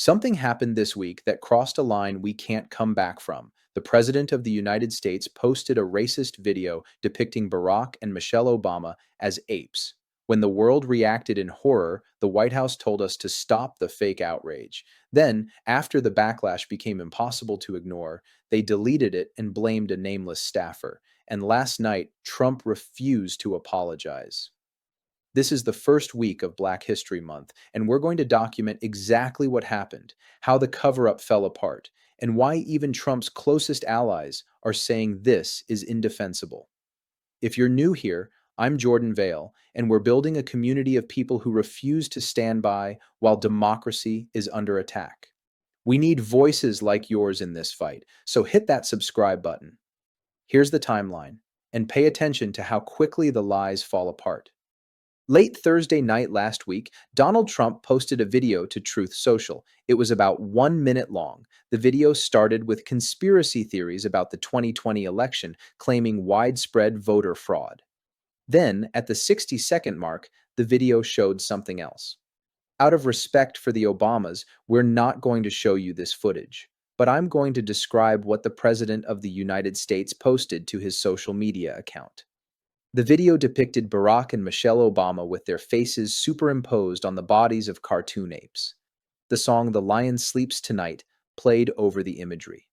Something happened this week that crossed a line we can't come back from. The President of the United States posted a racist video depicting Barack and Michelle Obama as apes. When the world reacted in horror, the White House told us to stop the fake outrage. Then, after the backlash became impossible to ignore, they deleted it and blamed a nameless staffer. And last night, Trump refused to apologize. This is the first week of Black History Month, and we're going to document exactly what happened, how the cover up fell apart, and why even Trump's closest allies are saying this is indefensible. If you're new here, I'm Jordan Vale, and we're building a community of people who refuse to stand by while democracy is under attack. We need voices like yours in this fight, so hit that subscribe button. Here's the timeline, and pay attention to how quickly the lies fall apart. Late Thursday night last week, Donald Trump posted a video to Truth Social. It was about 1 minute long. The video started with conspiracy theories about the 2020 election, claiming widespread voter fraud. Then, at the 60-second mark, the video showed something else. Out of respect for the Obamas, we're not going to show you this footage, but I'm going to describe what the President of the United States posted to his social media account. The video depicted Barack and Michelle Obama with their faces superimposed on the bodies of cartoon apes. The song "The Lion Sleeps Tonight" played over the imagery.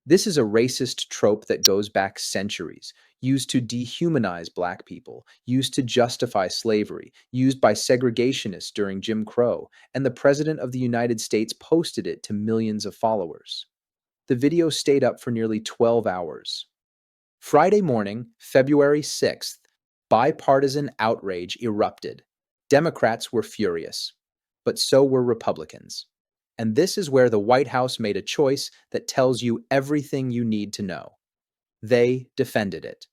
This is a racist trope that goes back centuries, used to dehumanize Black people, used to justify slavery, used by segregationists during Jim Crow, and the President of the United States posted it to millions of followers. The video stayed up for nearly 12 hours. Friday morning, February 6th, bipartisan outrage erupted. Democrats were furious, but so were Republicans. And this is where the White House made a choice that tells you everything you need to know. They defended it.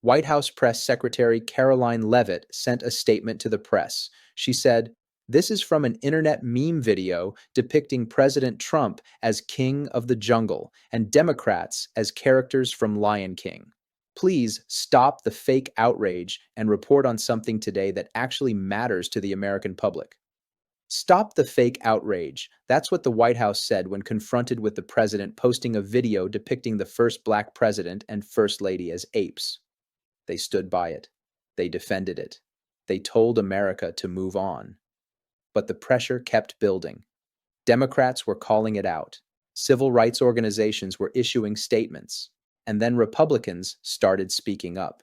White House Press Secretary Caroline Leavitt sent a statement to the press. She said, "This is from an internet meme video depicting President Trump as king of the jungle and Democrats as characters from Lion King. Please stop the fake outrage and report on something today that actually matters to the American public." Stop the fake outrage. That's what the White House said when confronted with the president posting a video depicting the first Black president and First Lady as apes. They stood by it. They defended it. They told America to move on. But the pressure kept building. Democrats were calling it out. Civil rights organizations were issuing statements. And then Republicans started speaking up.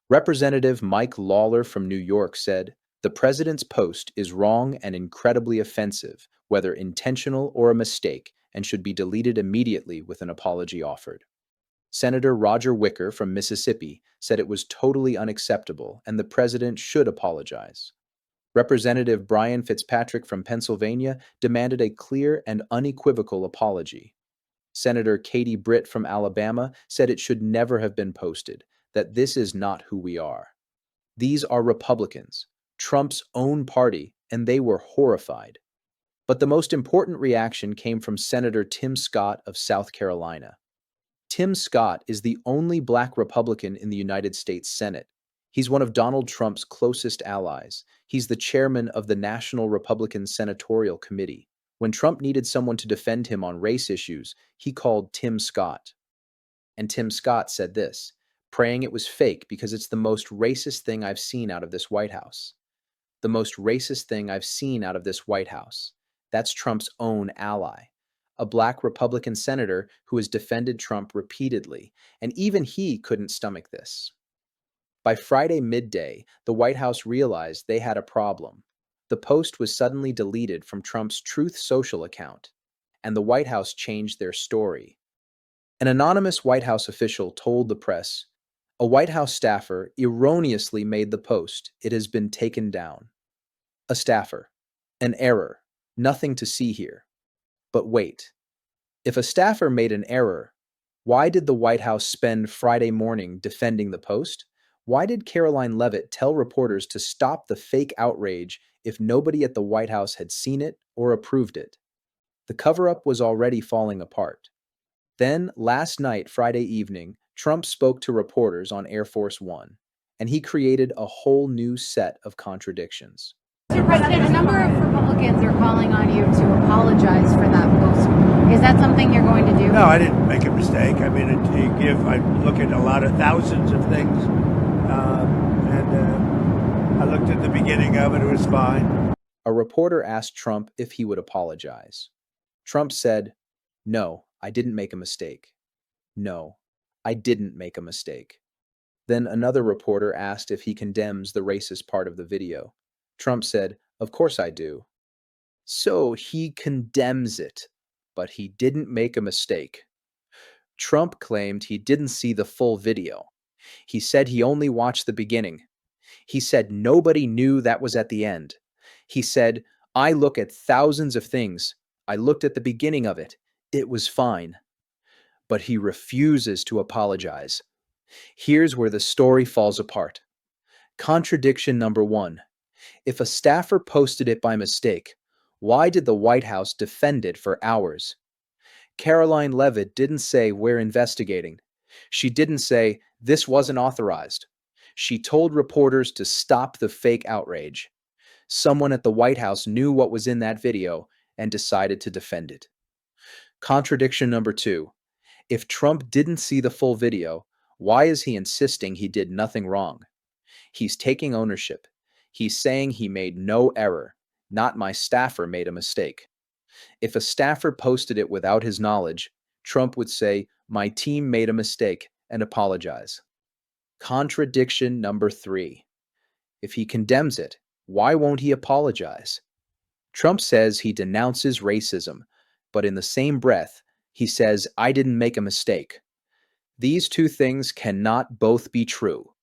Representative Mike Lawler from New York said, "The president's post is wrong and incredibly offensive, whether intentional or a mistake, and should be deleted immediately with an apology offered." Senator Roger Wicker from Mississippi said it was totally unacceptable and the president should apologize. Representative Brian Fitzpatrick from Pennsylvania demanded a clear and unequivocal apology. Senator Katie Britt from Alabama said it should never have been posted, that this is not who we are. These are Republicans, Trump's own party, and they were horrified. But the most important reaction came from Senator Tim Scott of South Carolina. Tim Scott is the only Black Republican in the United States Senate. He's one of Donald Trump's closest allies. He's the chairman of the National Republican Senatorial Committee. When Trump needed someone to defend him on race issues, he called Tim Scott. And Tim Scott said this, praying it was fake because it's the most racist thing I've seen out of this White House. The most racist thing I've seen out of this White House. That's Trump's own ally, a Black Republican senator who has defended Trump repeatedly, and even he couldn't stomach this. By Friday midday, the White House realized they had a problem. The post was suddenly deleted from Trump's Truth Social account, and the White House changed their story. An anonymous White House official told the press, "A White House staffer erroneously made the post. It has been taken down." A staffer. An error. Nothing to see here. But wait. If a staffer made an error, why did the White House spend Friday morning defending the post? Why did Caroline Leavitt tell reporters to stop the fake outrage if nobody at the White House had seen it or approved it? The cover-up was already falling apart. Then, last night, Friday evening, Trump spoke to reporters on Air Force One, and he created a whole new set of contradictions. Mr. President, a number of Republicans are calling on you to apologize that something you're going to do? No, I didn't make a mistake. I mean, I look at a lot of thousands of things, and I looked at the beginning of it. It was fine. A reporter asked Trump if he would apologize. Trump said, "No, I didn't make a mistake. No, I didn't make a mistake." Then another reporter asked if he condemns the racist part of the video. Trump said, "Of course I do." So he condemns it, but he didn't make a mistake. Trump claimed he didn't see the full video. He said he only watched the beginning. He said nobody knew that was at the end. He said, "I look at thousands of things. I looked at the beginning of it. It was fine." But he refuses to apologize. Here's where the story falls apart. Contradiction number one. If a staffer posted it by mistake, why did the White House defend it for hours? Caroline Leavitt didn't say, "We're investigating." She didn't say, "This wasn't authorized." She told reporters to stop the fake outrage. Someone at the White House knew what was in that video and decided to defend it. Contradiction number two. If Trump didn't see the full video, why is he insisting he did nothing wrong? He's taking ownership. He's saying he made no error, not "my staffer made a mistake." If a staffer posted it without his knowledge, Trump would say, "My team made a mistake," and apologize. Contradiction number three. If he condemns it, why won't he apologize? Trump says he denounces racism, but in the same breath, he says, "I didn't make a mistake." These two things cannot both be true.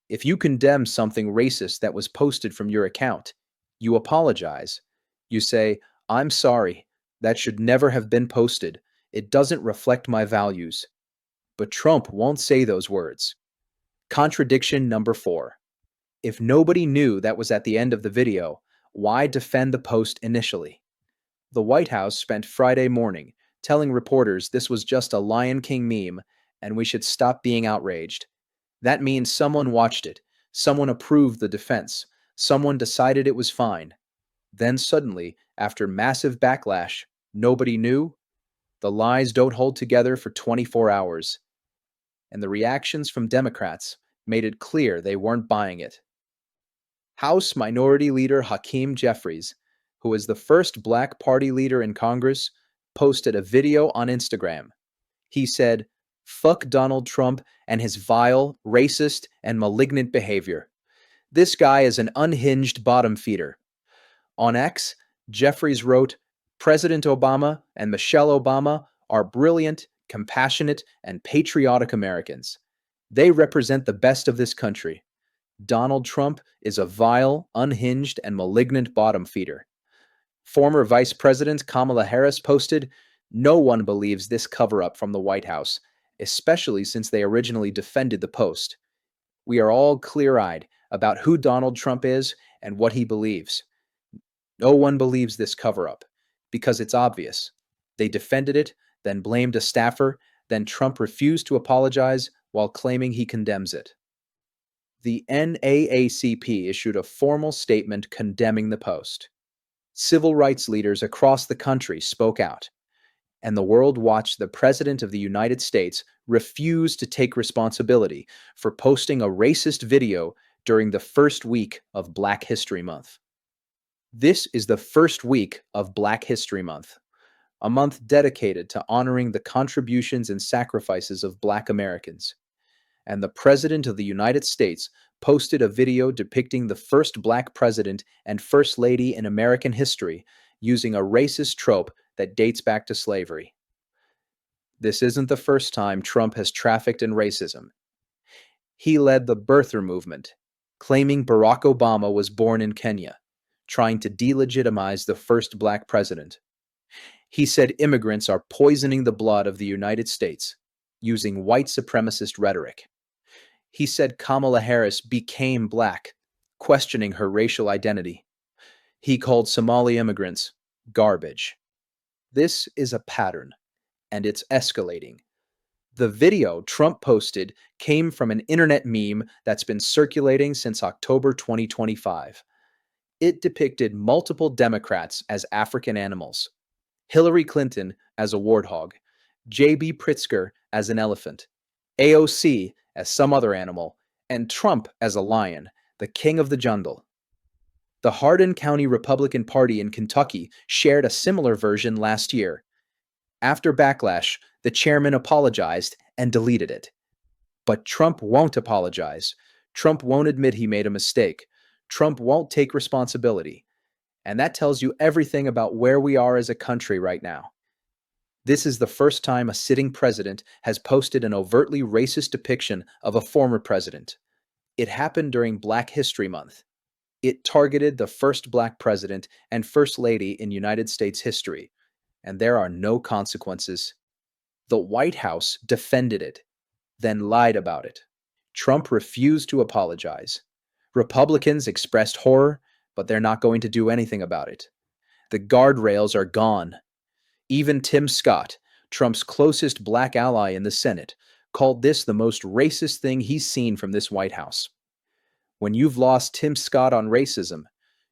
If you condemn something racist that was posted from your account, you apologize. You say, "I'm sorry. That should never have been posted. It doesn't reflect my values." But Trump won't say those words. Contradiction number four. If nobody knew that was at the end of the video, why defend the post initially? The White House spent Friday morning telling reporters this was just a Lion King meme and we should stop being outraged. That means someone watched it, someone approved the defense, someone decided it was fine. Then suddenly, after massive backlash, nobody knew. The lies don't hold together for 24 hours. And the reactions from Democrats made it clear they weren't buying it. House Minority Leader Hakeem Jeffries, who is the first black party leader in Congress, posted a video on Instagram. He said, "Fuck Donald Trump and his vile, racist, and malignant behavior. This guy is an unhinged bottom feeder." On X, Jeffries wrote, "President Obama and Michelle Obama are brilliant, compassionate, and patriotic Americans. They represent the best of this country. Donald Trump is a vile, unhinged, and malignant bottom feeder." Former Vice President Kamala Harris posted, "No one believes this cover-up from the White House, especially since they originally defended the post. We are all clear-eyed about who Donald Trump is and what he believes. No one believes this cover-up because it's obvious. They defended it, then blamed a staffer, then Trump refused to apologize while claiming he condemns it." The NAACP issued a formal statement condemning the post. Civil rights leaders across the country spoke out, and the world watched the President of the United States refuse to take responsibility for posting a racist video during the first week of Black History Month. This is the first week of Black History Month, a month dedicated to honoring the contributions and sacrifices of Black Americans. And the President of the United States posted a video depicting the first Black president and First Lady in American history using a racist trope that dates back to slavery. This isn't the first time Trump has trafficked in racism. He led the birther movement, claiming Barack Obama was born in Kenya, trying to delegitimize the first Black president. He said immigrants are poisoning the blood of the United States, using white supremacist rhetoric. He said Kamala Harris became Black, questioning her racial identity. He called Somali immigrants garbage. This is a pattern, and it's escalating. The video Trump posted came from an internet meme that's been circulating since October 2025. It depicted multiple Democrats as African animals. Hillary Clinton as a warthog, J.B. Pritzker as an elephant, AOC as some other animal, and Trump as a lion, the king of the jungle. The Hardin County Republican Party in Kentucky shared a similar version last year. After backlash, the chairman apologized and deleted it. But Trump won't apologize. Trump won't admit he made a mistake. Trump won't take responsibility. And that tells you everything about where we are as a country right now. This is the first time a sitting president has posted an overtly racist depiction of a former president. It happened during Black History Month. It targeted the first Black president and First Lady in United States history, and there are no consequences. The White House defended it, then lied about it. Trump refused to apologize. Republicans expressed horror, but they're not going to do anything about it. The guardrails are gone. Even Tim Scott, Trump's closest Black ally in the Senate, called this the most racist thing he's seen from this White House. When you've lost Tim Scott on racism,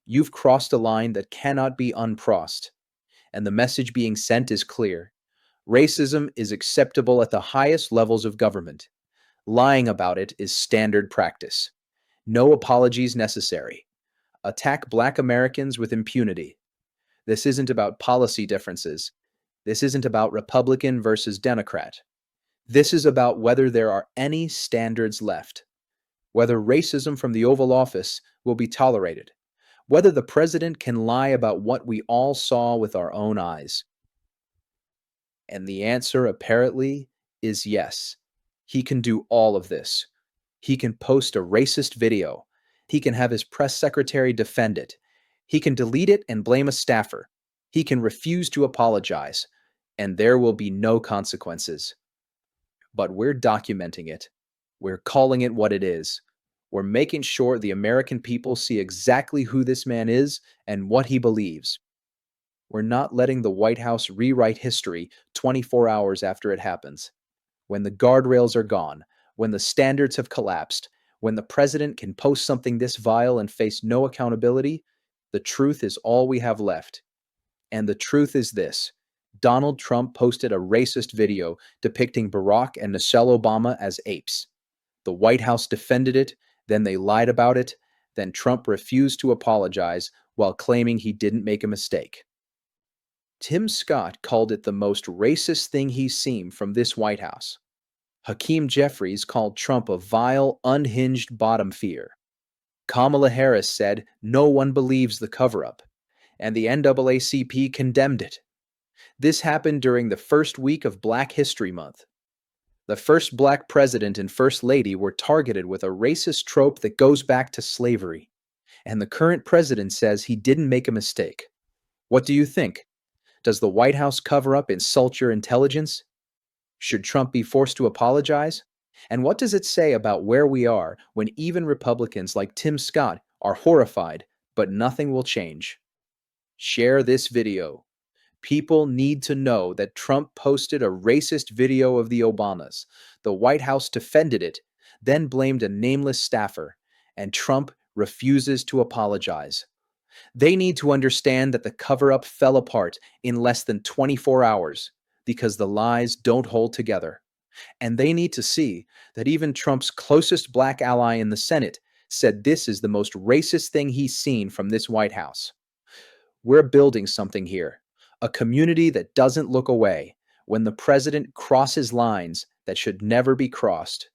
you've crossed a line that cannot be uncrossed. And the message being sent is clear. Racism is acceptable at the highest levels of government. Lying about it is standard practice. No apologies necessary. Attack Black Americans with impunity. This isn't about policy differences. This isn't about Republican versus Democrat. This is about whether there are any standards left. Whether racism from the Oval Office will be tolerated. Whether the president can lie about what we all saw with our own eyes. And the answer, apparently, is yes. He can do all of this. He can post a racist video. He can have his press secretary defend it. He can delete it and blame a staffer. He can refuse to apologize. And there will be no consequences. But we're documenting it. We're calling it what it is. We're making sure the American people see exactly who this man is and what he believes. We're not letting the White House rewrite history 24 hours after it happens. When the guardrails are gone, when the standards have collapsed, when the president can post something this vile and face no accountability, the truth is all we have left. And the truth is this. Donald Trump posted a racist video depicting Barack and Michelle Obama as apes. The White House defended it, then they lied about it, then Trump refused to apologize while claiming he didn't make a mistake. Tim Scott called it the most racist thing he's seen from this White House. Hakeem Jeffries called Trump a vile, unhinged bottom feeder. Kamala Harris said no one believes the cover-up, and the NAACP condemned it. This happened during the first week of Black History Month. The first Black president and First Lady were targeted with a racist trope that goes back to slavery, and the current president says he didn't make a mistake. What do you think? Does the White House cover-up insult your intelligence? Should Trump be forced to apologize? And what does it say about where we are when even Republicans like Tim Scott are horrified, but nothing will change? Share this video. People need to know that Trump posted a racist video of the Obamas. The White House defended it, then blamed a nameless staffer, and Trump refuses to apologize. They need to understand that the cover-up fell apart in less than 24 hours because the lies don't hold together. And they need to see that even Trump's closest Black ally in the Senate said this is the most racist thing he's seen from this White House. We're building something here, a community that doesn't look away when the president crosses lines that should never be crossed,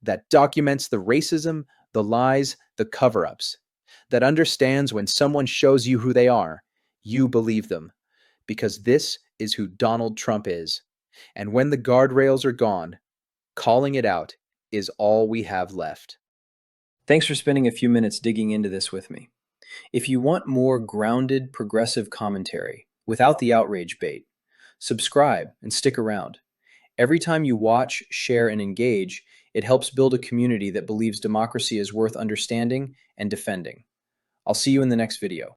that documents the racism, the lies, the cover-ups, that understands when someone shows you who they are, you believe them, because this is who Donald Trump is. And when the guardrails are gone, calling it out is all we have left. Thanks for spending a few minutes digging into this with me. If you want more grounded, progressive commentary without the outrage bait, subscribe and stick around. Every time you watch, share, and engage, it helps build a community that believes democracy is worth understanding and defending. I'll see you in the next video.